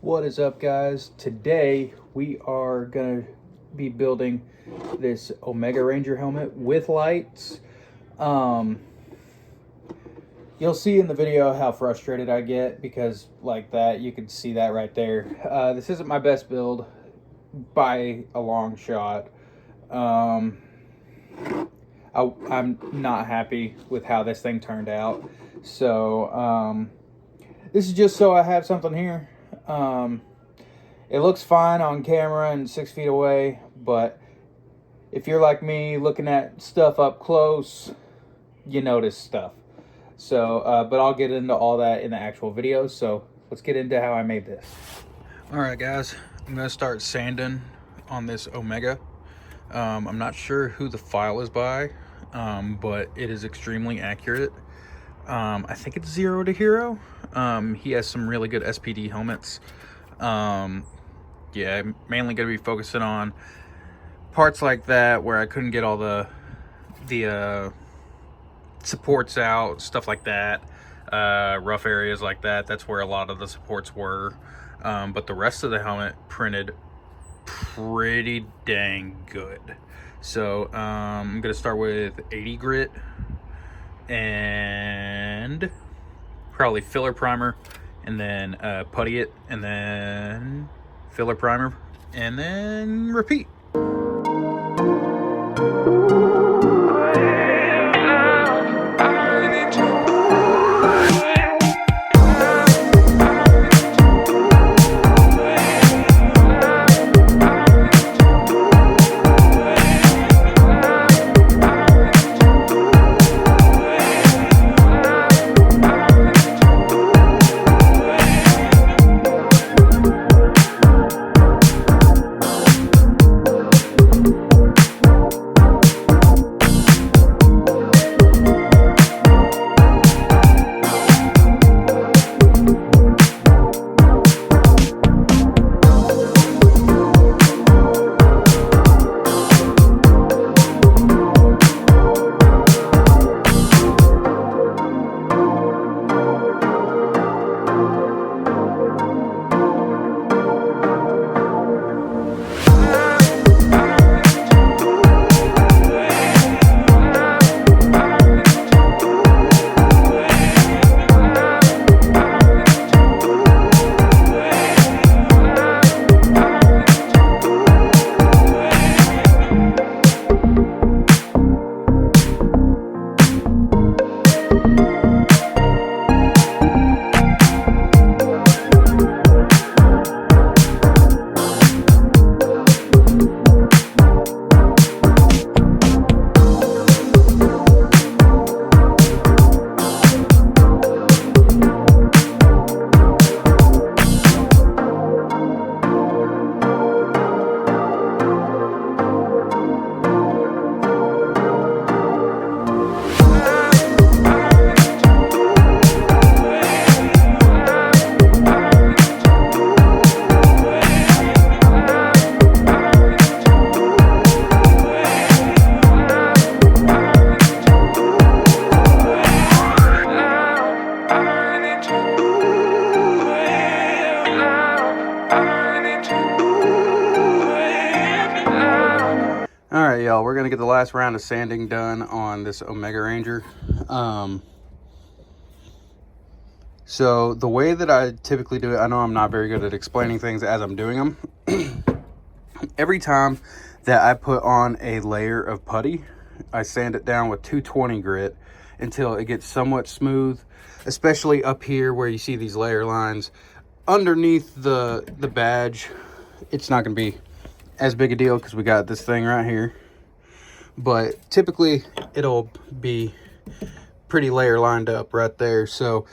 What is up, guys? Today we are gonna be building this Omega Ranger helmet with lights. You'll see in the video how frustrated I get because like that, you can see that right there. This isn't my best build by a long shot. I'm not happy with how this thing turned out. So this is just so I have something here. It looks fine on camera and 6 feet away, but if you're like me looking at stuff up close, you notice stuff. So, but I'll get into all that in the actual video. So let's get into how I made this. All right, guys, I'm gonna start sanding on this Omega. I'm not sure who the file is by, but it is extremely accurate. I think it's 0 to Hero. He has some really good SPD helmets. Yeah, I'm mainly going to be focusing on parts like that where I couldn't get all the supports out, stuff like that, rough areas like that. That's where a lot of the supports were. But the rest of the helmet printed pretty dang good. So I'm going to start with 80 grit and probably filler primer, and then putty it, and then filler primer, and then repeat. All right, y'all, we're gonna get the last round of sanding done on this Omega Ranger. So the way that I typically do it, I know I'm not very good at explaining things as I'm doing them. Every time that I put on a layer of putty, I sand it down with 220 grit until it gets somewhat smooth, especially up here where you see these layer lines. Underneath the badge, it's not gonna be as big a deal because we got this thing right here, but typically it'll be pretty layer lined up right there. So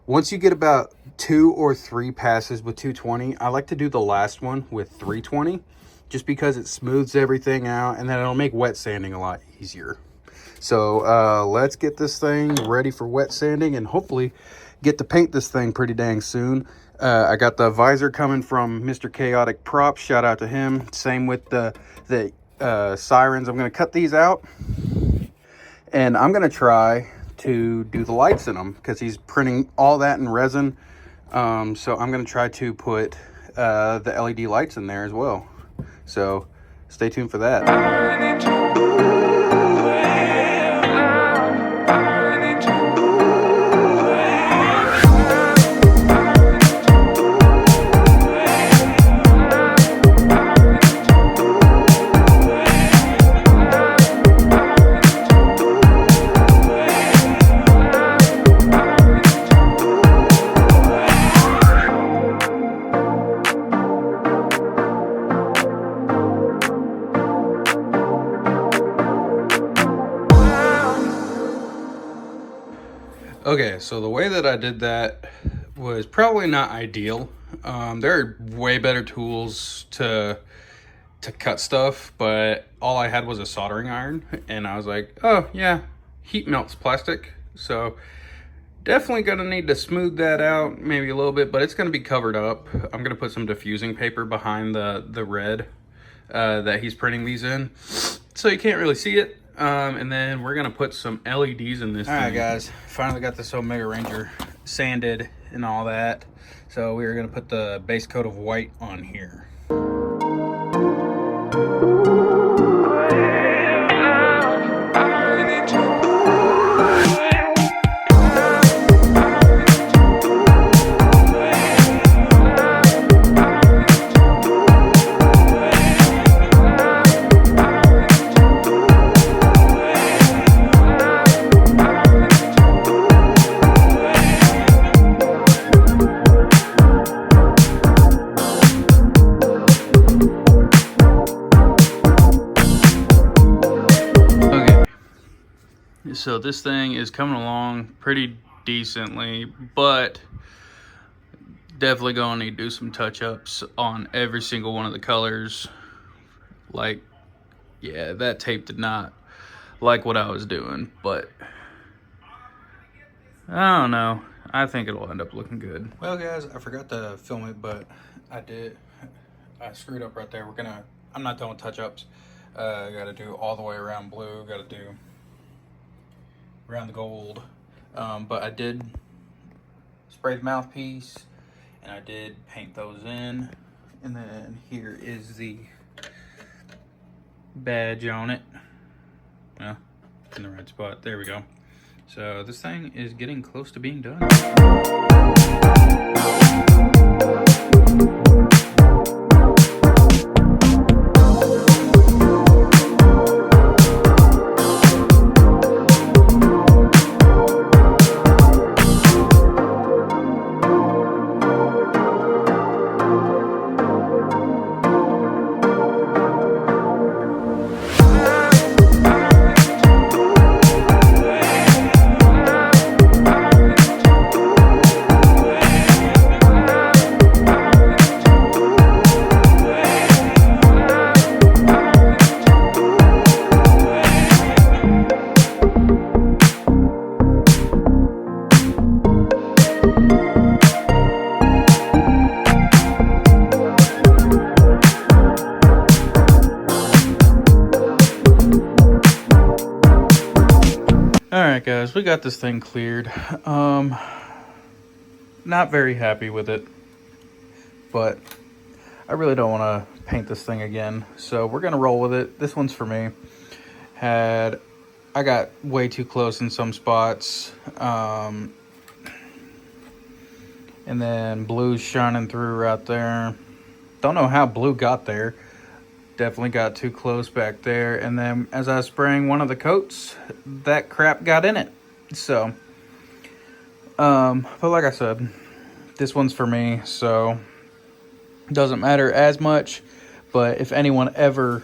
once you get about 2 or 3 passes with 220, I like to do the last one with 320 just because it smooths everything out, and then it'll make wet sanding a lot easier. So let's get this thing ready for wet sanding and hopefully get to paint this thing pretty dang soon. I got the visor coming from Mr. Chaotic Props. Shout out to him. Same with the sirens. I'm going to cut these out, and I'm going to try to do the lights in them because he's printing all that in resin. So I'm going to try to put the LED lights in there as well. So stay tuned for that. Okay, so the way that I did that was probably not ideal. There are way better tools to cut stuff, but all I had was a soldering iron, and I was like, oh yeah, heat melts plastic, so definitely gonna need to smooth that out maybe a little bit, but it's gonna be covered up. I'm gonna put some diffusing paper behind the red that he's printing these in, so you can't really see it. And then we're gonna put some LEDs in this thing. All right, guys, finally got this Omega Ranger sanded and all that. So we're gonna put the base coat of white on here. So this thing is coming along pretty decently, but definitely gonna need to do some touch-ups on every single one of the colors. Like, yeah, that tape did not like what I was doing, but I don't know. I think it'll end up looking good. Well, guys, I forgot to film it, but I did. I screwed up right there. I'm not done with touch-ups. Gotta do all the way around blue. Gotta do around the gold, but I did spray the mouthpiece and I did paint those in, and then here is the badge on it. Well, it's in the right spot. There we go. So this thing is getting close to being done. Alright, guys, we got this thing cleared. Not very happy with it, but I really don't want to paint this thing again, so we're gonna roll with it. This one's for me. I got way too close in some spots, and then blue's shining through right there. Don't know how blue got there. Definitely got too close back there, and then as I was spraying one of the coats, that crap got in it. So but like I said, this one's for me, so doesn't matter as much. But if anyone ever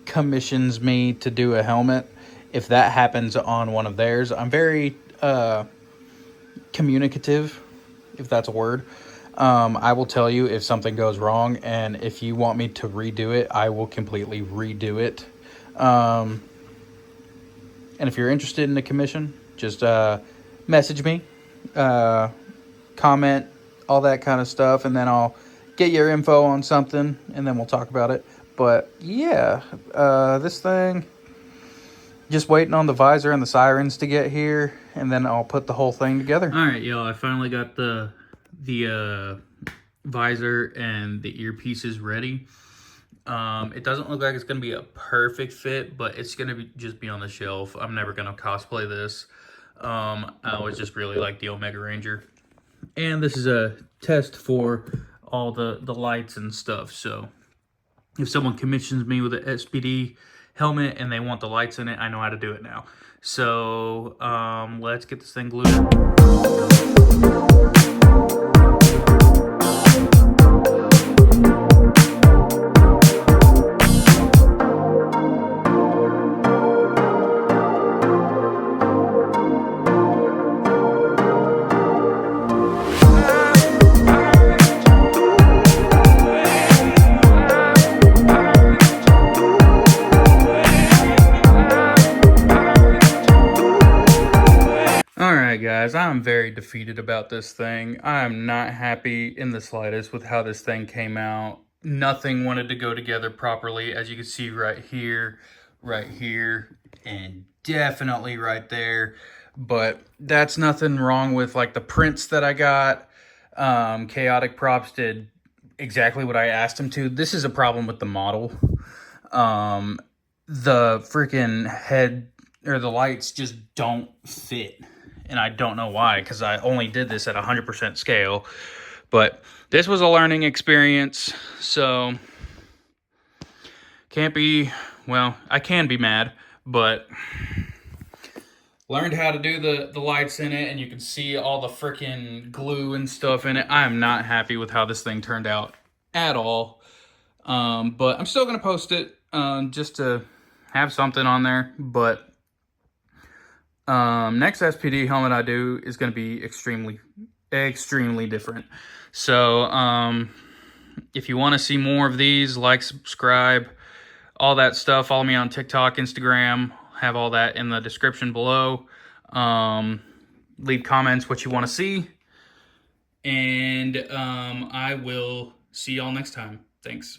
commissions me to do a helmet, if that happens on one of theirs, I'm very communicative, if that's a word. I will tell you if something goes wrong, and if you want me to redo it, I will completely redo it. And if you're interested in a commission, just message me, comment, all that kind of stuff, and then I'll get your info on something, and then we'll talk about it. But yeah, this thing, just waiting on the visor and the sirens to get here, and then I'll put the whole thing together. All right, y'all, I finally got the visor and the earpiece is ready. It doesn't look like it's going to be a perfect fit, but it's going to just be on the shelf. I'm never going to cosplay this. I always just really like the Omega Ranger. And this is a test for all the lights and stuff. So if someone commissions me with an SPD helmet and they want the lights in it, I know how to do it now. So let's get this thing glued. Alright guys, I'm very defeated about this thing. I am not happy in the slightest with how this thing came out. Nothing wanted to go together properly, as you can see right here, and definitely right there. But that's nothing wrong with like the prints that I got. Chaotic Props did exactly what I asked him to. This is a problem with the model. The freaking head or the lights just don't fit. And I don't know why, because I only did this at 100% scale. But this was a learning experience, so can't be, well, I can be mad, but learned how to do the lights in it, and you can see all the freaking glue and stuff in it. I am not happy with how this thing turned out at all. But I'm still going to post it just to have something on there, but next SPD helmet I do is going to be extremely different. So, if you want to see more of these, like, subscribe, all that stuff. Follow me on TikTok, Instagram. Have all that in the description below. Leave comments what you want to see. And I will see y'all next time. Thanks.